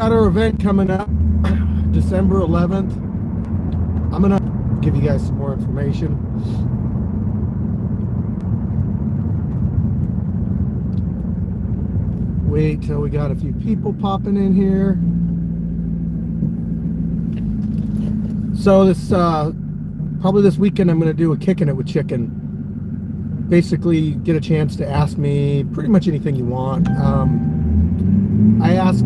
Got our event coming up, December 11th. I'm gonna give you guys some more information. Wait till we got a few people popping in here. So this probably this weekend I'm gonna do a Kicking It with Chicken. Basically, you get a chance to ask me pretty much anything you want. I ask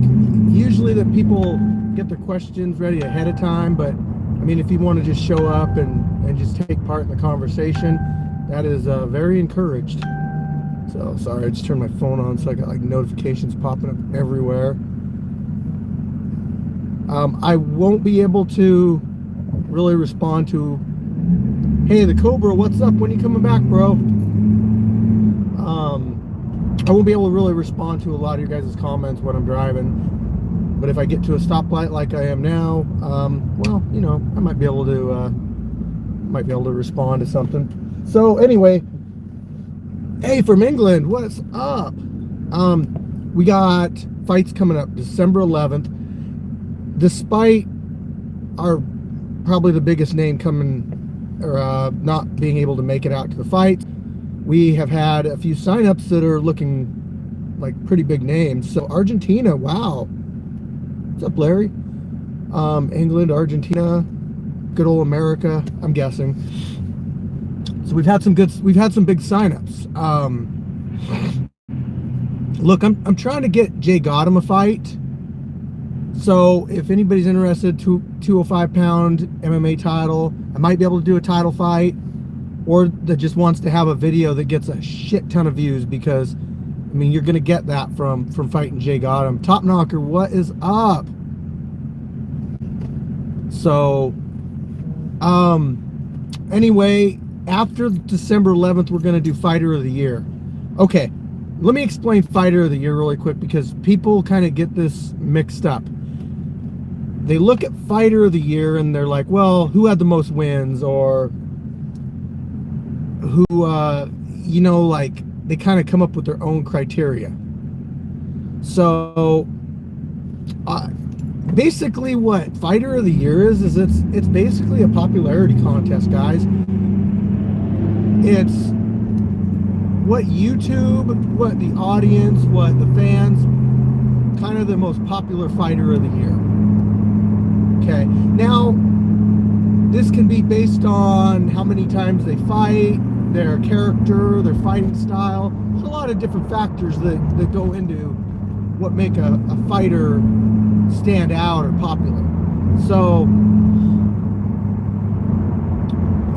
usually that people get their questions ready ahead of time, but I mean, if you want to just show up and just take part in the conversation, that is very encouraged. So sorry, I just turned my phone on, so I got like notifications popping up everywhere. I won't be able to really respond to, hey, the Cobra, what's up? When you coming back, bro? I won't be able to really respond to a lot of your guys' comments when I'm driving. But if I get to a stoplight like I am now, well, you know, I might be able to respond to something. So anyway, hey, from England, what's up? We got fights coming up December 11th. Despite our probably the biggest name coming or not being able to make it out to the fight, we have had a few signups that are looking like pretty big names. So Argentina, wow. What's up, Larry? England, Argentina, good old America, I'm guessing. So we've had some big signups. Look, I'm trying to get Jay Gotham a fight. So if anybody's interested, 205-pound MMA title, I might be able to do a title fight, or that just wants to have a video that gets a shit ton of views, because I mean, you're gonna get that from fighting Jay Gotham. Top Knocker, what is up? So anyway, after December 11th, we're gonna do Fighter of the Year. Okay, let me explain Fighter of the Year really quick, because people kind of get this mixed up. They look at Fighter of the Year and they're like, well, who had the most wins, or who you know, like they kind of come up with their own criteria. So basically what Fighter of the Year is it's basically a popularity contest, guys. It's what YouTube, what the audience, what the fans, kind of the most popular fighter of the year. Okay, now this can be based on how many times they fight, their character, their fighting style. There's a lot of different factors that go into what make a fighter stand out or popular. So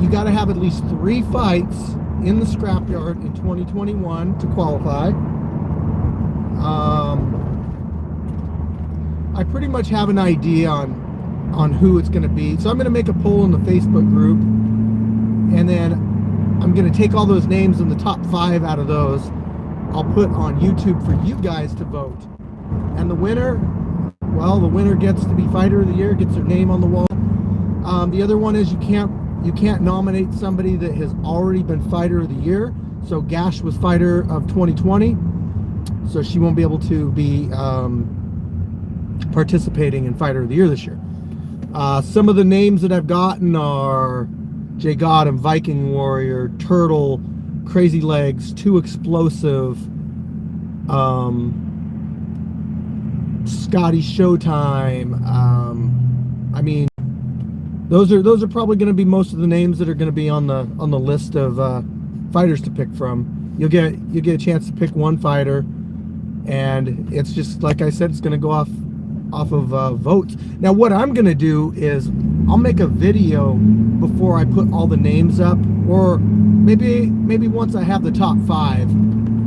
you got to have at least 3 fights in the Scrapyard in 2021 to qualify. I pretty much have an idea on who it's going to be. So I'm going to make a poll in the Facebook group, and then I'm going to take all those names and the top 5 out of those I'll put on YouTube for you guys to vote. And the winner, well, the winner gets to be Fighter of the Year, gets their name on the wall. The other one is you can't nominate somebody that has already been Fighter of the Year. So Gash was Fighter of 2020, so she won't be able to be participating in Fighter of the Year this year. Some of the names that I've gotten are Jay Gotham, Viking Warrior, Turtle, Crazy Legs, Too Explosive, Scotty Showtime. I mean, those are probably going to be most of the names that are going to be on the list of fighters to pick from. You'll get a chance to pick one fighter, and it's just like I said, it's going to go off of votes. Now what I'm going to do is I'll make a video before I put all the names up, or maybe once I have the top 5,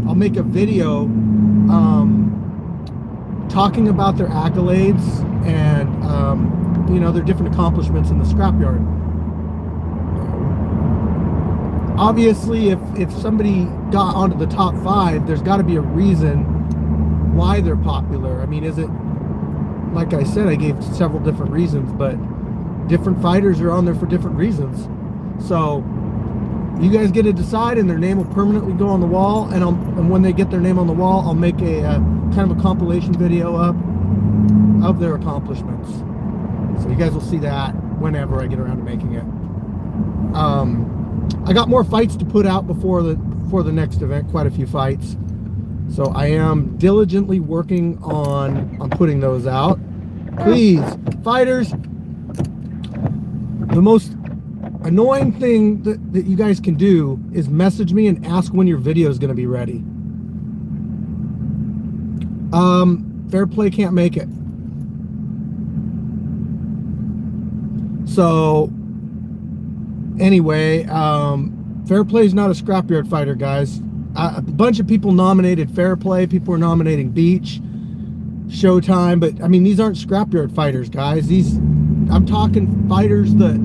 I'll make a video talking about their accolades and you know, their different accomplishments in the Scrapyard. Obviously, if somebody got onto the top 5, there's got to be a reason why they're popular. I mean, is it, like I said, I gave several different reasons, but different fighters are on there for different reasons. So you guys get to decide, and their name will permanently go on the wall. And when they get their name on the wall, I'll make a kind of a compilation video up of their accomplishments. So you guys will see that whenever I get around to making it. I got more fights to put out before the next event, quite a few fights. So I am diligently working on putting those out. Please, fighters, the most annoying thing that you guys can do is message me and ask when your video is going to be ready. Fair Play can't make it. So anyway, Fair Play is not a scrapyard fighter, guys. A bunch of people nominated Fair Play. People are nominating Beach, Showtime, but I mean, these aren't scrapyard fighters, guys. I'm talking fighters that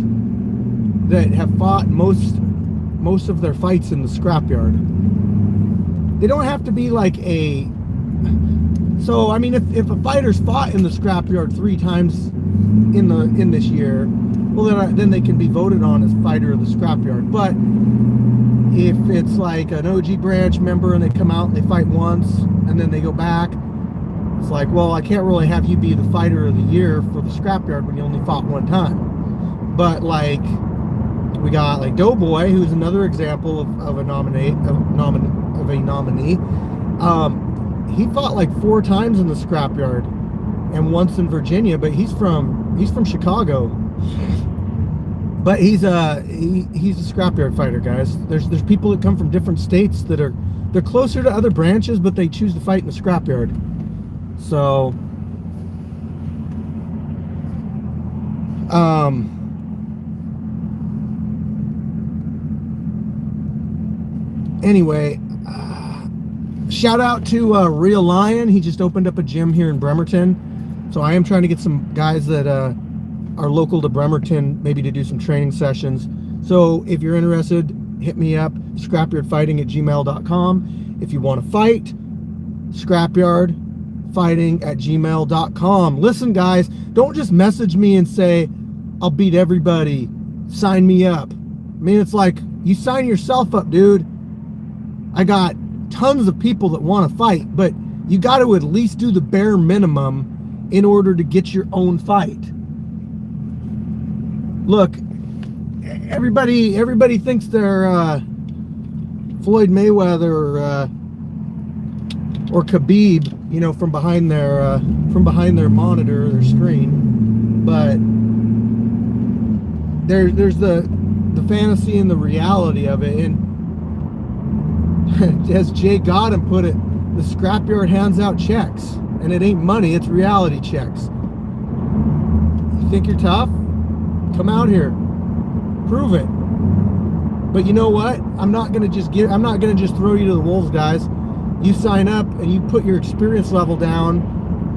have fought most of their fights in the scrapyard. They don't have to be like a. So I mean, if a fighter's fought in the scrapyard 3 times in this year, well then they can be voted on as fighter of the scrapyard. But if it's like an OG branch member and they come out and they fight once and then they go back, it's like, well, I can't really have you be the fighter of the year for the scrapyard when you only fought 1 time. But like, we got like Doughboy, who's another example of a nominee. He fought like 4 times in the scrapyard and once in Virginia, but he's from Chicago. But he's a scrapyard fighter, guys. There's people that come from different states that they're closer to other branches, but they choose to fight in the scrapyard. So anyway, shout out to Real Lion. He just opened up a gym here in Bremerton. So I am trying to get some guys that are local to Bremerton, maybe to do some training sessions. So if you're interested, hit me up, scrapyardfighting@gmail.com. If you want to fight, scrapyardfighting@gmail.com. Listen, guys, don't just message me and say, I'll beat everybody, sign me up. I mean, it's like, you sign yourself up, dude. I got tons of people that want to fight, but you got to at least do the bare minimum in order to get your own fight. Look, everybody thinks they're Floyd Mayweather or Khabib, you know, from behind their monitor, their screen. But there's the fantasy and the reality of it. And as Jay Godden put it, the scrapyard hands out checks, and it ain't money, it's reality checks. You think you're tough? Come out here, prove it. But you know what? I'm not gonna just throw you to the wolves, guys. You sign up and you put your experience level down,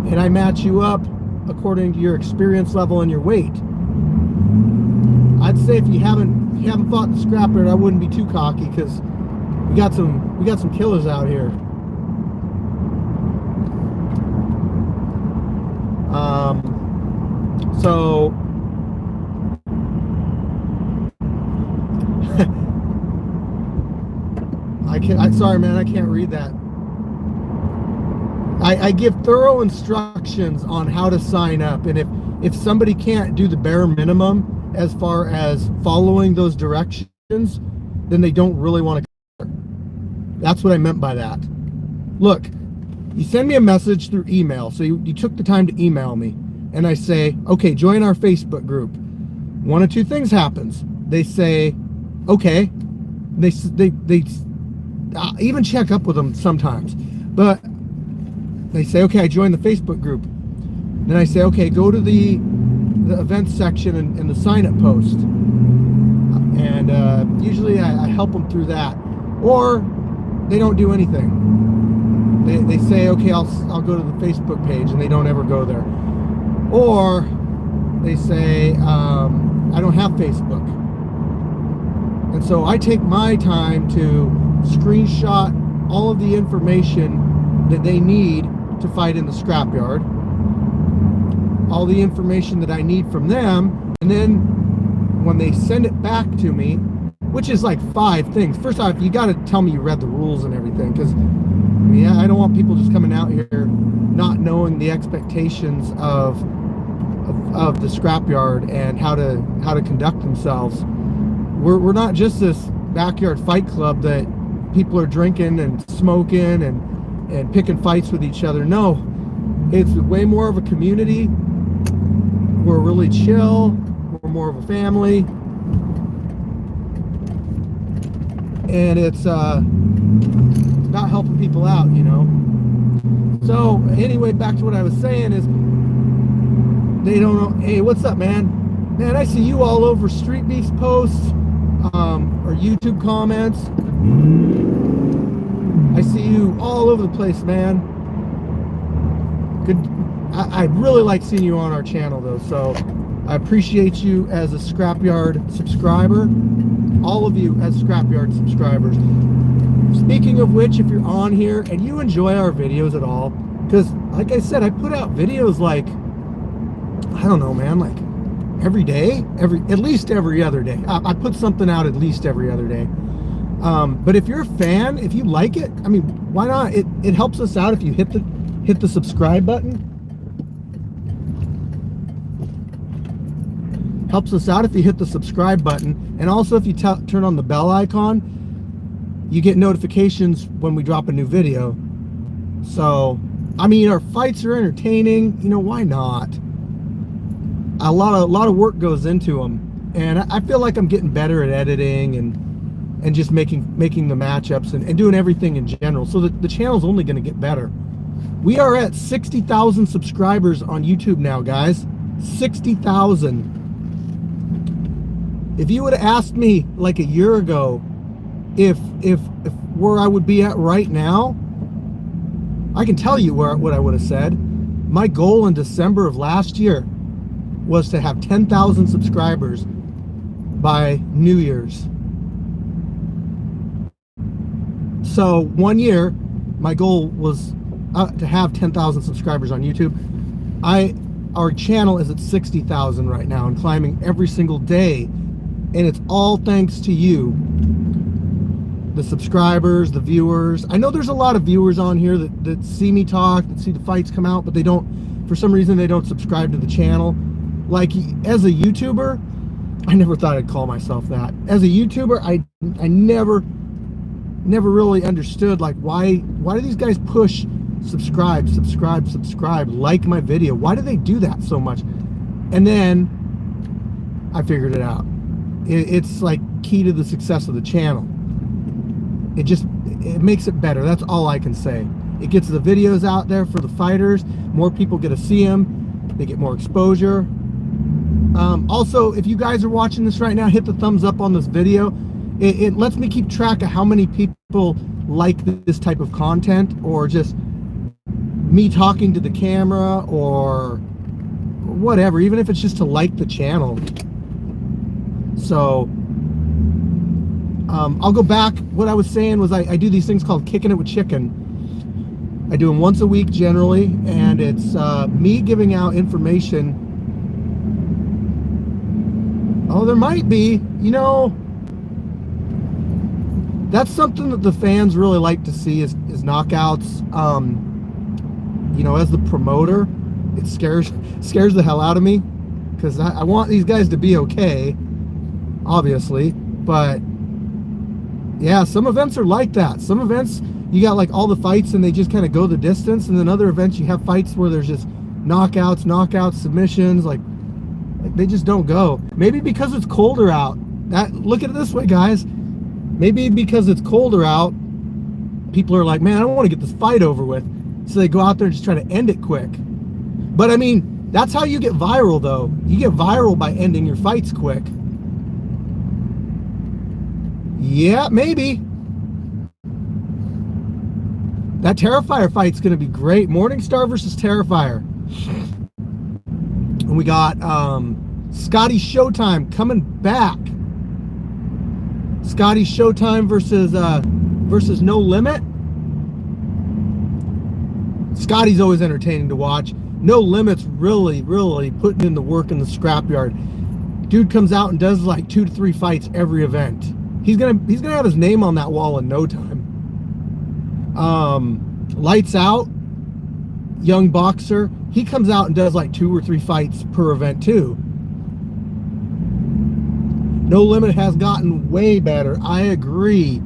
and I match you up according to your experience level and your weight. I'd say if you haven't fought the scrapyard, I wouldn't be too cocky, because we got some killers out here. So sorry, man, I can't read that. I give thorough instructions on how to sign up, and if somebody can't do the bare minimum as far as following those directions, then they don't really want to go. That's what I meant by that. Look, you send me a message through email, so you took the time to email me, and I say, okay, join our Facebook group. One of 2 things happens. They say, okay. They even check up with them sometimes, but they say, okay, I joined the Facebook group. Then I say, okay, go to the events section and the sign up post, and usually I help them through that, or they don't do anything. They say, okay, I'll go to the Facebook page, and they don't ever go there, or they say, I don't have Facebook. And so I take my time to screenshot all of the information that they need to fight in the scrapyard, all the information that I need from them, and then when they send it back to me, which is like 5 things. First off, you got to tell me you read the rules and everything, because I mean, I don't want people just coming out here not knowing knowing the expectations of the scrapyard and how to conduct themselves. We're not just this backyard fight club that people are drinking and smoking and picking fights with each other. No, it's way more of a community. We're really chill. We're more of a family. And it's about helping people out, you know. So anyway, back to what I was saying is, they don't know. Hey, what's up, man? Man, I see you all over Streetbeefs posts or YouTube comments. I see you all over the place, man. Good. I really like seeing you on our channel, though. So I appreciate you as a Scrapyard subscriber. All of you as Scrapyard subscribers. Speaking of which, if you're on here and you enjoy our videos at all, because like I said, I put out videos like, I don't know, man, like every day, at least every other day. I put something out at least every other day. But if you're a fan, if you like it, I mean, why not? It helps us out if you hit the subscribe button. Helps us out if you hit the subscribe button, and also if you turn on the bell icon, you get notifications when we drop a new video. So, I mean, our fights are entertaining. You know, why not? A lot of work goes into them, and I feel like I'm getting better at editing and just making the matchups and doing everything in general. So the channel's only going to get better. We are at 60,000 subscribers on YouTube now, guys. 60,000. If you would have asked me like a year ago if where I would be at right now, I can tell you what I would have said. My goal in December of last year was to have 10,000 subscribers by New Year's. So 1 year, my goal was to have 10,000 subscribers on YouTube. Our channel is at 60,000 right now and climbing every single day. And it's all thanks to you, the subscribers, the viewers. I know there's a lot of viewers on here that see me talk, that see the fights come out, but they don't, for some reason, they don't subscribe to the channel. Like, as a YouTuber, I never thought I'd call myself that. As a YouTuber, I never really understood, like, why do these guys push subscribe, like my video? Why do they do that so much? And then I figured it out. It's like key to the success of the channel. It makes it better. That's all I can say. It gets the videos out there for the fighters. More people get to see them. They get more exposure. Also, if you guys are watching this right now, hit the thumbs up on this video. It lets me keep track of how many people like this type of content, or just me talking to the camera, or whatever, even if it's just to like the channel. So I'll go back. What I was saying was I do these things called Kicking It with Chicken. I do them once a week generally, and it's me giving out information. Oh, there might be, you know, that's something that the fans really like to see is knockouts. You know, as the promoter, it scares the hell out of me, because I want these guys to be okay, obviously, but yeah, some events are like that. Some events you got like all the fights and they just kind of go the distance, and then other events you have fights where there's just knockouts, submissions, like they just don't go. Maybe because it's colder out. Look at it this way, guys. Maybe because it's colder out, people are like, man, I don't want to get this fight over with. So they go out there and just try to end it quick. But I mean, that's how you get viral, though. You get viral by ending your fights quick. Yeah, maybe. That Terrifier fight's going to be great. Morningstar versus Terrifier. And we got Scotty Showtime coming back. Scotty Showtime versus No Limit. Scotty's always entertaining to watch. No Limit's really putting in the work in the scrapyard. Dude comes out and does like 2 to 3 fights every event. He's gonna have his name on that wall in no time. Lights Out. young boxer, he comes out and does like 2 or 3 fights per event too. No Limit has gotten way better. I agree.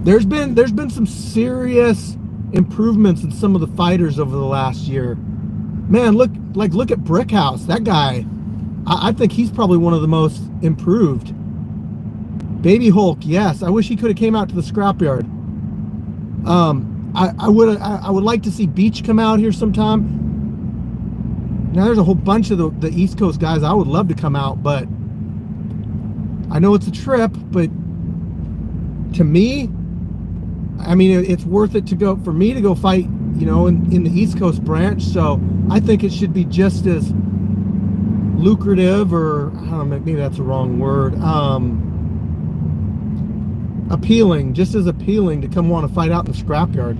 There's been some serious improvements in some of the fighters over the last year. Man, look at Brickhouse. That guy, I think he's probably one of the most improved. Baby Hulk, yes. I wish he could have came out to the scrapyard. I would like to see Beach come out here sometime. Now there's a whole bunch of the East Coast guys I would love to come out, but I know it's a trip, but to me, I mean, it's worth it for me to go fight, you know, in the East Coast branch. So I think it should be just as lucrative, or I don't know, maybe that's the wrong word, appealing, just as appealing to come want to fight out in the scrapyard.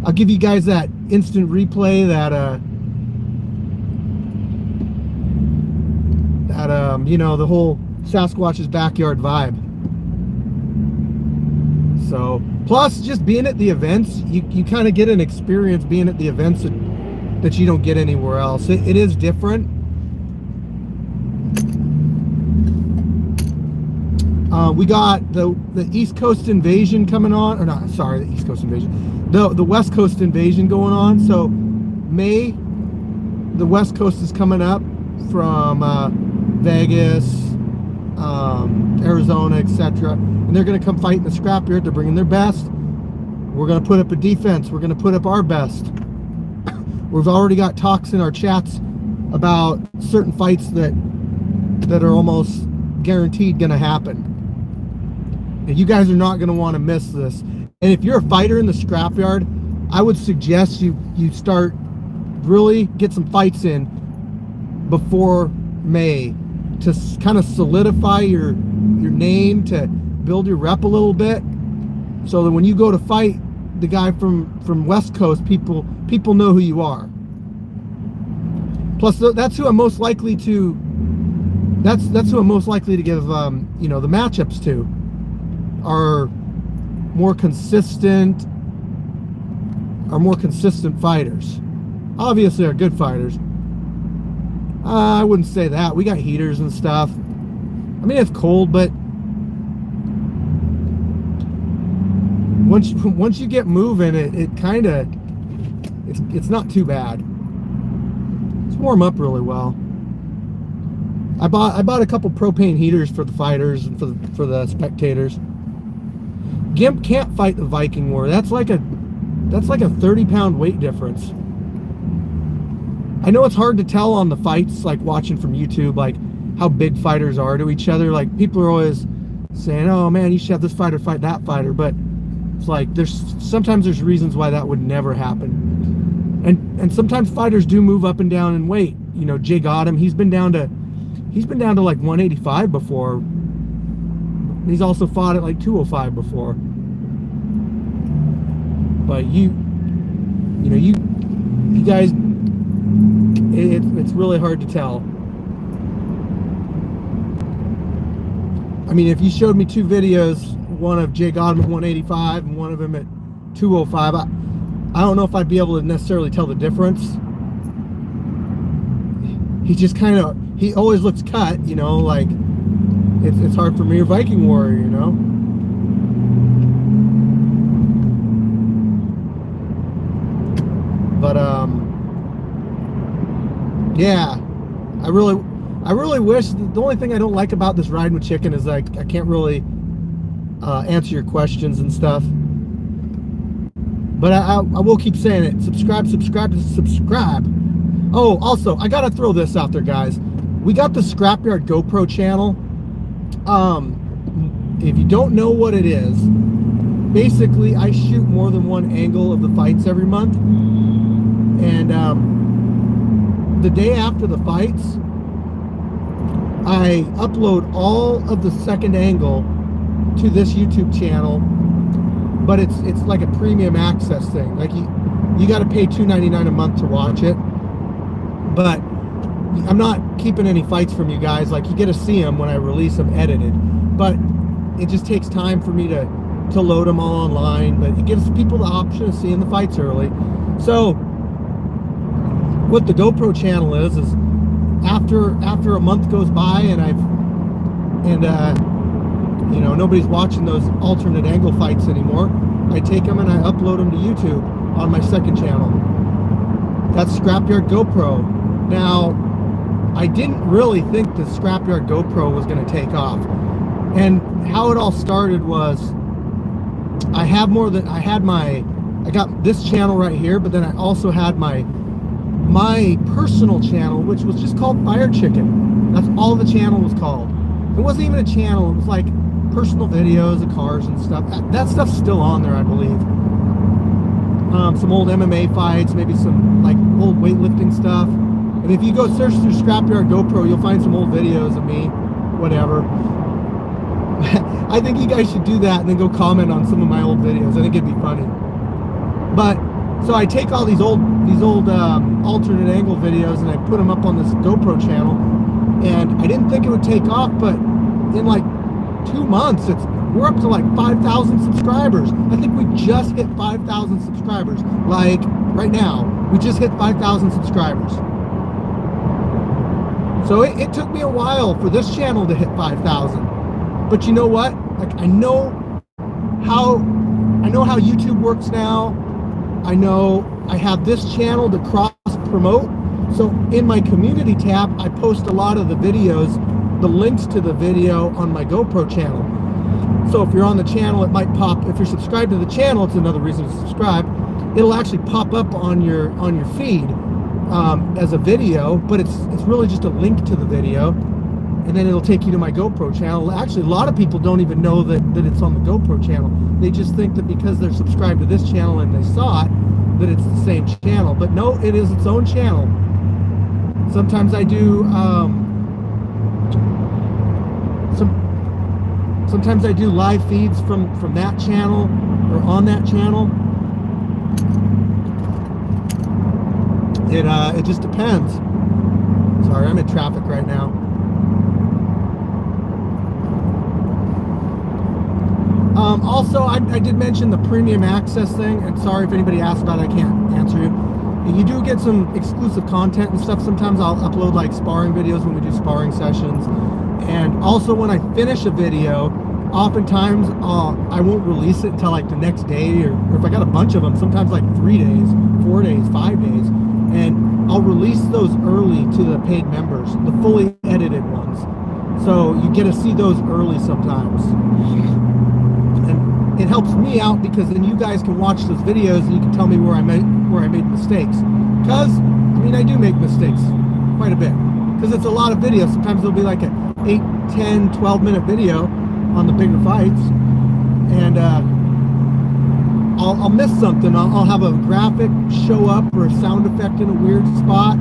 I'll give you guys that instant replay, you know, the whole Sasquatch's backyard vibe. So, plus just being at the events, you kind of get an experience being at the events that you don't get anywhere else. It is different. We got the East Coast Invasion coming on, or not, sorry, the East Coast Invasion, the West Coast Invasion going on. So May, the West Coast is coming up from Vegas, Arizona, etc., and they're going to come fight in the scrapyard. They're bringing their best. We're going to put up a defense. We're going to put up our best. We've already got talks in our chats about certain fights that are almost guaranteed going to happen. And you guys are not going to want to miss this. And if you're a fighter in the scrapyard, I would suggest you start really get some fights in before May to kind of solidify your name, to build your rep a little bit, so that when you go to fight the guy from West Coast, people know who you are. Plus, that's who I'm most likely to. That's who I'm most likely to give you know, the matchups to. Are more consistent fighters. Obviously, are good fighters. I wouldn't say that. We got heaters and stuff. I mean, it's cold, but once you get moving, it kind of it's not too bad. It's warm up really well. I bought a couple propane heaters for the fighters and for the spectators. Gimp can't fight the Viking War. That's like a 30-pound weight difference. I know it's hard to tell on the fights, like watching from YouTube, like how big fighters are to each other. Like, people are always saying, "Oh man, you should have this fighter fight that fighter," but it's like sometimes there's reasons why that would never happen. And sometimes fighters do move up and down in weight. You know, Jay Gotham, he's been down to like 185 before. He's also fought at like 205 before. But you guys, it's really hard to tell. I mean, if you showed me 2 videos, one of Jay Gotham at 185 and one of him at 205, I don't know if I'd be able to necessarily tell the difference. He just he always looks cut, you know, like it's hard for me, a Viking Warrior, you know. But yeah, I really wish. The only thing I don't like about this Ridin with Chicken is like I can't really answer your questions and stuff. But I will keep saying it. Subscribe. Oh, also, I gotta throw this out there, guys. We got the Scrapyard GoPro channel. If you don't know what it is, basically I shoot more than one angle of the fights every month. And the day after the fights, I upload all of the second angle to this YouTube channel, but it's like a premium access thing. Like you got to pay $2.99 a month to watch it. But I'm not keeping any fights from you guys. Like, you get to see them when I release them edited. But it just takes time for me to to load them all online, but it gives people the option of seeing the fights early. So what the GoPro channel is after a month goes by and you know, nobody's watching those alternate angle fights anymore, I take them and I upload them to YouTube on my second channel. That's Scrapyard GoPro. Now, I didn't really think the Scrapyard GoPro was going to take off. And how it all started was I got this channel right here, but then I also had my personal channel, which was just called Firechicken. That's all the channel was called. It wasn't even a channel. It was like personal videos of cars and stuff. That stuff's still on there, I believe. Some old MMA fights, maybe some like old weightlifting stuff. And if you go search through Scrapyard GoPro, you'll find some old videos of me, whatever. I think you guys should do that and then go comment on some of my old videos. I think it'd be funny. But so I take all these old alternate angle videos and I put them up on this GoPro channel. And I didn't think it would take off, but in like 2 months, we're up to like 5,000 subscribers. I think we just hit 5,000 subscribers. Like right now, we just hit 5,000 subscribers. So it took me a while for this channel to hit 5,000. But you know what? Like I know how YouTube works now. I know I have this channel to cross promote. So in my community tab, I post a lot of the videos, the links to the video on my GoPro channel. So if you're on the channel, it might pop. If you're subscribed to the channel, it's another reason to subscribe. It'll actually pop up on your feed as a video, but it's really just a link to the video, and then it'll take you to my GoPro channel. Actually, a lot of people don't even know that it's on the GoPro channel. They just think that because they're subscribed to this channel and they saw it, that it's the same channel. But no, it is its own channel. Sometimes I do sometimes I do live feeds from that channel or on that channel. It just depends. Sorry, I'm in traffic right now. Also, I did mention the premium access thing, and sorry if anybody asked about it, I can't answer you. You do get some exclusive content and stuff. Sometimes I'll upload like sparring videos when we do sparring sessions. And also when I finish a video, oftentimes I won't release it until like the next day, or if I got a bunch of them, sometimes like 3 days, 4 days, 5 days. And I'll release those early to the paid members, the fully edited ones. So you get to see those early sometimes. And it helps me out because then you guys can watch those videos and you can tell me where I made mistakes. Because, I mean, I do make mistakes quite a bit. Because it's a lot of videos. Sometimes it'll be like an 8, 10, 12-minute video on the bigger fights. And I'll miss something. I'll have a graphic show up or a sound effect in a weird spot.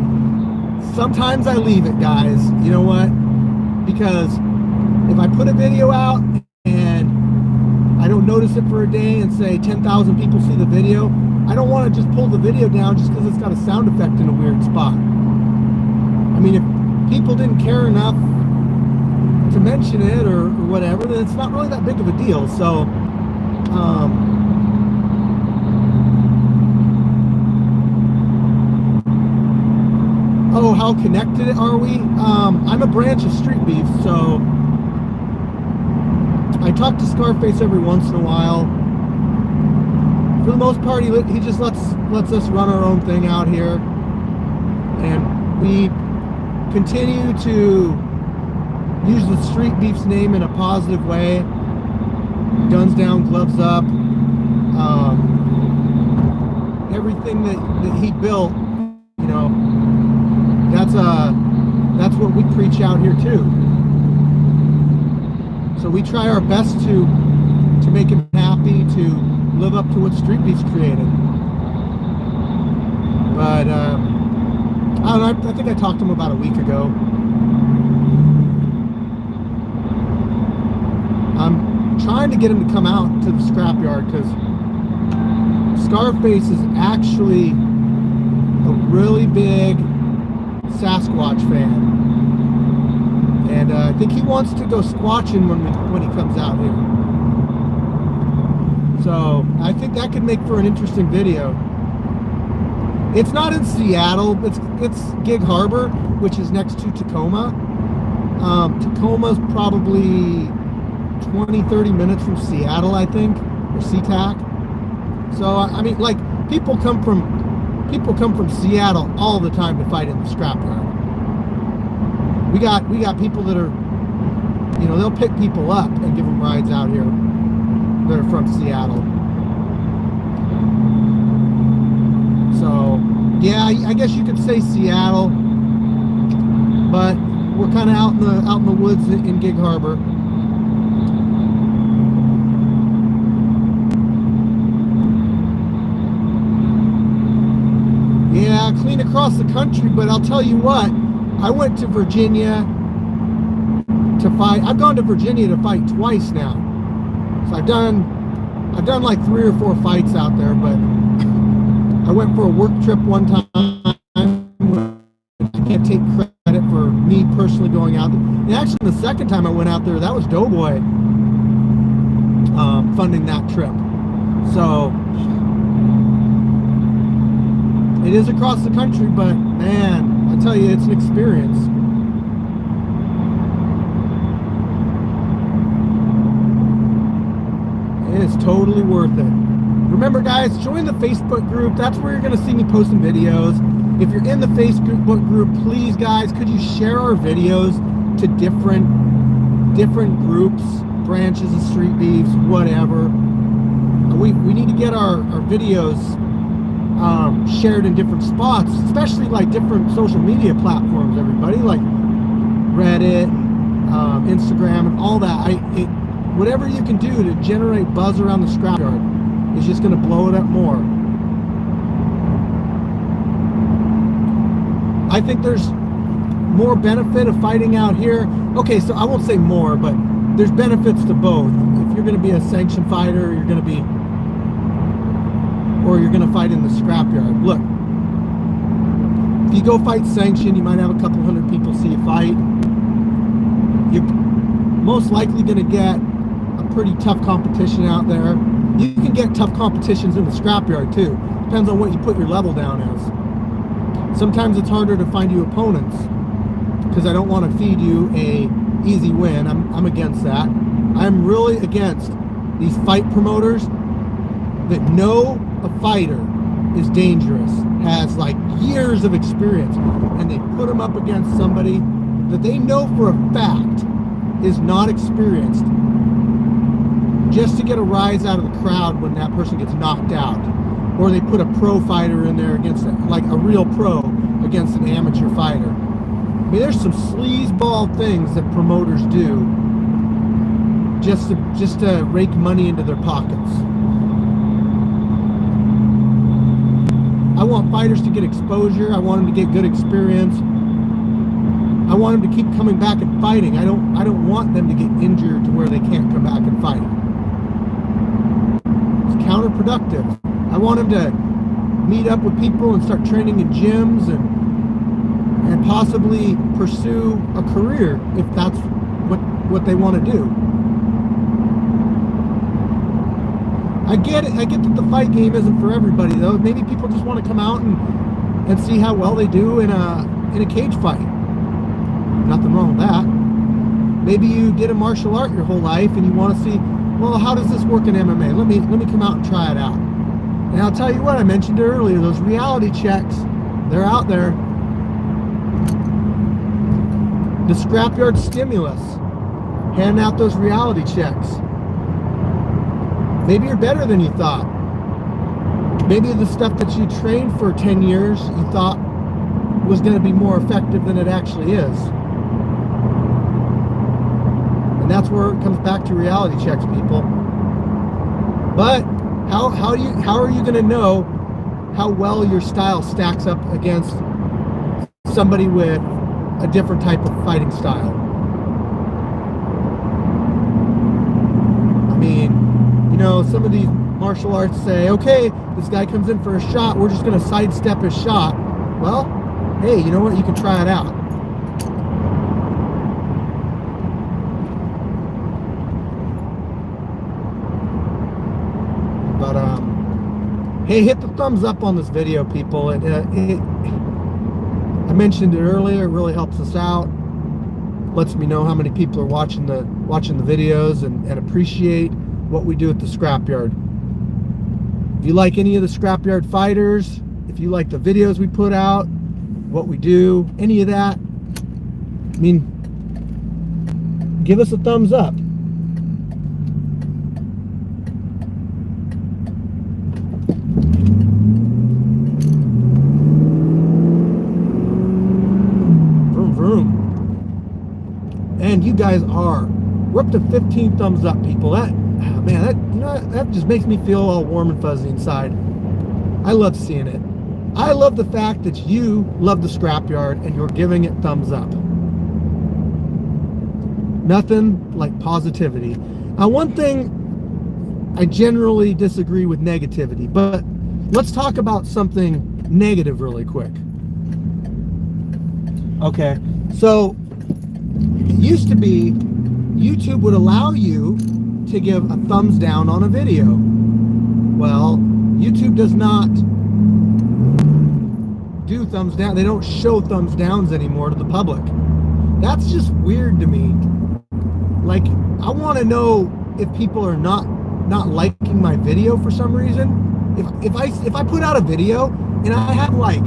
Sometimes I leave it, guys. You know what? Because if I put a video out and I don't notice it for a day and say 10,000 people see the video, I don't want to just pull the video down just because it's got a sound effect in a weird spot. I mean, if people didn't care enough to mention it or whatever, then it's not really that big of a deal. So, oh, how connected are we? I'm a branch of Streetbeefs, so I talk to Scarface every once in a while. For the most part, he just lets us run our own thing out here, and we continue to use the Streetbeefs name in a positive way. Guns down, gloves up. Everything that he built, you know, that's what we preach out here too. So we try our best to make him happy, to live up to what Streetbeefs created. But I don't know, I think I talked to him about a week ago. I'm trying to get him to come out to the scrapyard because Scarface is actually a really big Sasquatch fan. And I think he wants to go squatching when he comes out here. So I think that could make for an interesting video. It's not in Seattle. It's Gig Harbor, which is next to Tacoma. Tacoma's probably 20-30 minutes from Seattle, I think, or SeaTac. So I mean, like, people come from Seattle all the time to fight in the scrapyard. We got people that are, you know, they'll pick people up and give them rides out here that are from Seattle. So yeah, I guess you could say Seattle, but we're kind of out in the woods in Gig Harbor. Yeah, clean across the country, but I'll tell you what, I went to Virginia to fight. I've gone to Virginia to fight twice now. So I've done like 3 or 4 fights out there, but I went for a work trip one time. I can't take credit for me personally going out there. And actually, the second time I went out there, that was Doughboy funding that trip. So it is across the country, but man, I tell you, it's an experience. It is totally worth it. Remember, guys, join the Facebook group. That's where you're going to see me posting videos. If you're in the Facebook group, please, guys, could you share our videos to different groups, branches of Street Beefs, whatever. We need to get our videos shared in different spots, especially like different social media platforms, everybody, like Reddit, Instagram, and all that. Whatever you can do to generate buzz around the scrapyard is just going to blow it up more. I think there's more benefit of fighting out here. Okay, so I won't say more, but there's benefits to both. If you're going to be a sanctioned fighter, you're going to fight in the scrapyard. Look, if you go fight sanctioned, you might have a couple hundred people see you fight. You're most likely going to get a pretty tough competition out there. You can get tough competitions in the scrapyard too. Depends on what you put your level down as. Sometimes it's harder to find you opponents because I don't want to feed you a easy win. I'm against that. I'm really against these fight promoters that know a fighter is dangerous, has like years of experience, and they put them up against somebody that they know for a fact is not experienced, just to get a rise out of the crowd when that person gets knocked out. Or they put a pro fighter in there against it, like a real pro against an amateur fighter. I mean, there's some sleazeball things that promoters do just to rake money into their pockets. I want fighters to get exposure. I want them to get good experience. I want them to keep coming back and fighting. I don't want them to get injured to where they can't come back and fight. It's counterproductive. I want them to meet up with people and start training in gyms and possibly pursue a career if that's what they want to do. I get it. I get that the fight game isn't for everybody, though. Maybe people just want to come out and see how well they do in a cage fight. Nothing wrong with that. Maybe you did a martial art your whole life and you want to see, well, how does this work in MMA? Let me come out and try it out. And I'll tell you what, I mentioned earlier, those reality checks, they're out there. The scrapyard stimulus, handing out those reality checks. Maybe you're better than you thought. Maybe the stuff that you trained for 10 years you thought was going to be more effective than it actually is. And that's where it comes back to reality checks, people. But how are you going to know how well your style stacks up against somebody with a different type of fighting style? I mean, you know, some of these martial arts say, okay, this guy comes in for a shot, we're just going to sidestep his shot. Well, hey, you know what? You can try it out. But hey, hit the thumbs up on this video, people. I mentioned it earlier. It really helps us out. Lets me know how many people are watching the videos and appreciate what we do at the Scrapyard. If you like any of the Scrapyard fighters, if you like the videos we put out, what we do, any of that, I mean, give us a thumbs up. Vroom, vroom. And you guys we're up to 15 thumbs up, people. That just makes me feel all warm and fuzzy inside. I love seeing it. I love the fact that you love the Scrapyard and you're giving it thumbs up. Nothing like positivity. Now, one thing, I generally disagree with negativity, but let's talk about something negative really quick. Okay, so it used to be YouTube would allow you to give a thumbs down on a video. Well, YouTube does not do thumbs down. They don't show thumbs downs anymore to the public. That's just weird to me. Like, I want to know if people are not liking my video for some reason. If I put out a video and I have, like,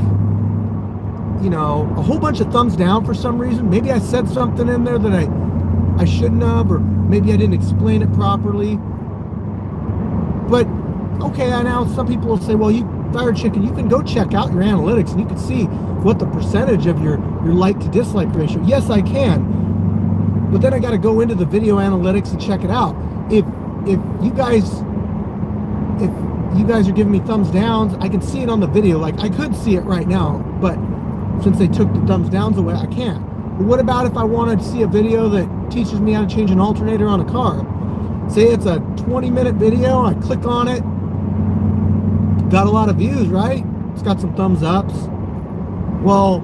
you know, a whole bunch of thumbs down for some reason, maybe I said something in there that I shouldn't have, or maybe I didn't explain it properly. But okay, I know some people will say, well, Firechicken, you can go check out your analytics and you can see what the percentage of your like to dislike ratio. Yes, I can. But then I got to go into the video analytics and check it out. If you guys are giving me thumbs downs, I can see it on the video. Like, I could see it right now, but since they took the thumbs downs away, I can't. But what about if I wanted to see a video that teaches me how to change an alternator on a car? Say it's a 20-minute video, I click on it, got a lot of views, right? It's got some thumbs ups. Well,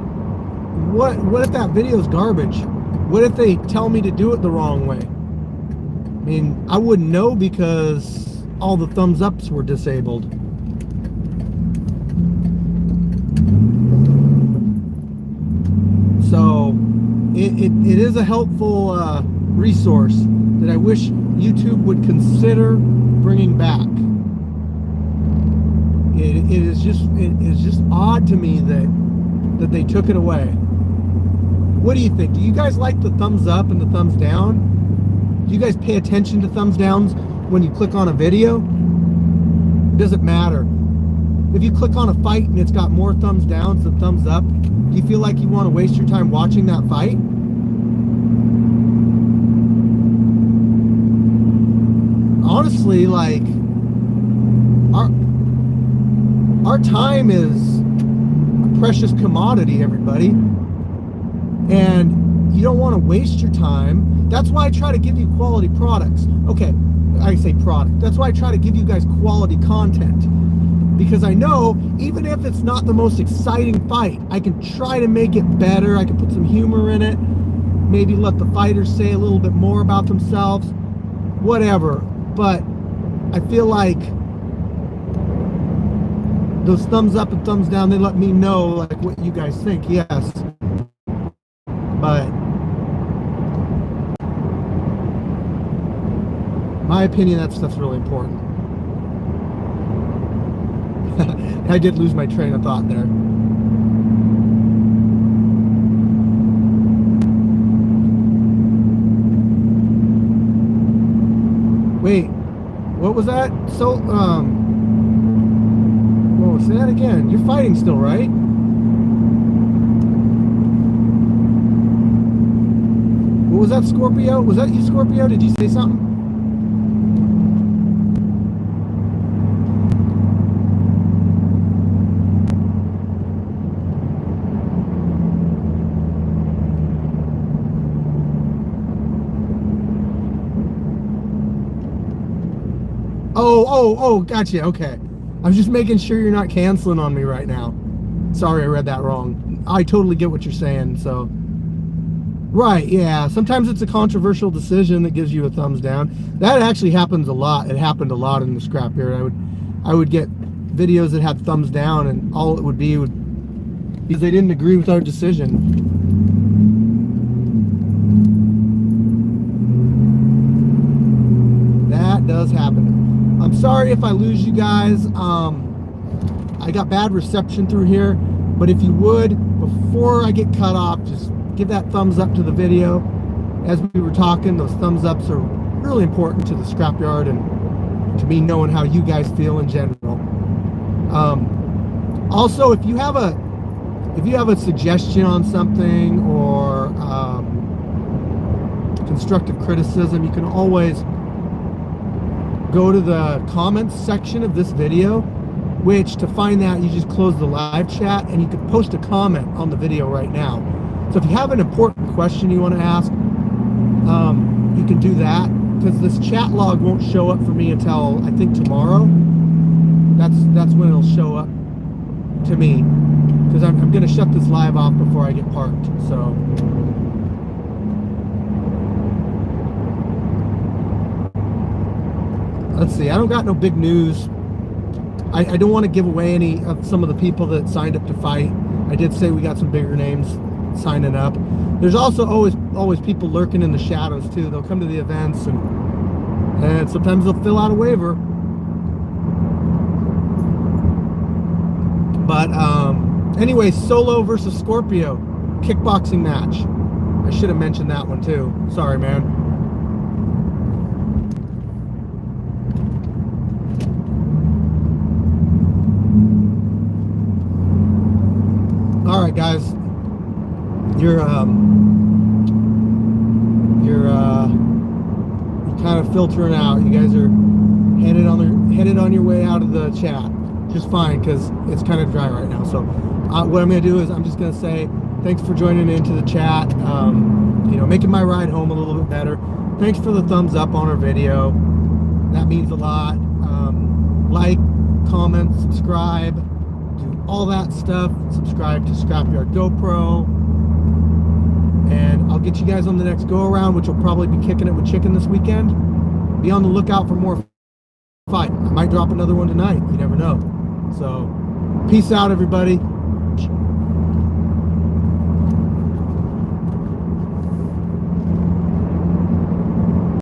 what if that video is garbage? What if they tell me to do it the wrong way? I mean, I wouldn't know because all the thumbs ups were disabled. So it is a helpful resource that I wish YouTube would consider bringing back. It is just odd to me that they took it away. What do you think? Do you guys like the thumbs up and the thumbs down? Do you guys pay attention to thumbs downs when you click on a video? It doesn't matter. If you click on a fight and it's got more thumbs downs than thumbs up, do you feel like you want to waste your time watching that fight? Honestly, like, our time is a precious commodity, everybody. And you don't want to waste your time. That's why I try to give you quality products. Okay, I say product. That's why I try to give you guys quality content. Because I know, even if it's not the most exciting fight, I can try to make it better. I can put some humor in it. Maybe let the fighters say a little bit more about themselves. Whatever. But I feel like those thumbs up and thumbs down, they let me know, like, what you guys think. Yes. But my opinion, that stuff's really important. I did lose my train of thought there. Wait, what was that? So, whoa, say that again. You're fighting still, right? What was that, Scorpio? Was that you, Scorpio? Did you say something? Oh, gotcha. Okay. I was just making sure you're not canceling on me right now. Sorry, I read that wrong. I totally get what you're saying, so. Right, yeah. Sometimes it's a controversial decision that gives you a thumbs down. That actually happens a lot. It happened a lot in the scrapyard. I would get videos that had thumbs down, and all it would be because they didn't agree with our decision. That does happen. I'm sorry if I lose you guys. I got bad reception through here, but if you would, before I get cut off, just give that thumbs up to the video. As we were talking, those thumbs ups are really important to the scrapyard and to me knowing how you guys feel in general. Also, if you have a suggestion on something or constructive criticism, you can always go to the comments section of this video, which to find that you just close the live chat and you can post a comment on the video right now. So if you have an important question you want to ask, you can do that, because this chat log won't show up for me until I think tomorrow. That's when it'll show up to me, because I'm going to shut this live off before I get parked. So let's see. I don't got no big news. I don't want to give away any of some of the people that signed up to fight. I did say we got some bigger names signing up. There's also always people lurking in the shadows too. They'll come to the events and sometimes they'll fill out a waiver. But anyway, Solo versus Scorpio kickboxing match. I should have mentioned that one too. Sorry, man. All right, guys, you're kind of filtering out. You guys are headed on your way out of the chat, just fine, because it's kind of dry right now. So what I'm going to do is I'm just going to say thanks for joining into the chat. You know, making my ride home a little bit better. Thanks for the thumbs up on our video. That means a lot. Like, comment, subscribe. All that stuff. Subscribe to Scrapyard GoPro, and I'll get you guys on the next go around, which will probably be kicking it with chicken this weekend. Be on the lookout for more fight. I might drop another one tonight. You never know. So peace out, everybody.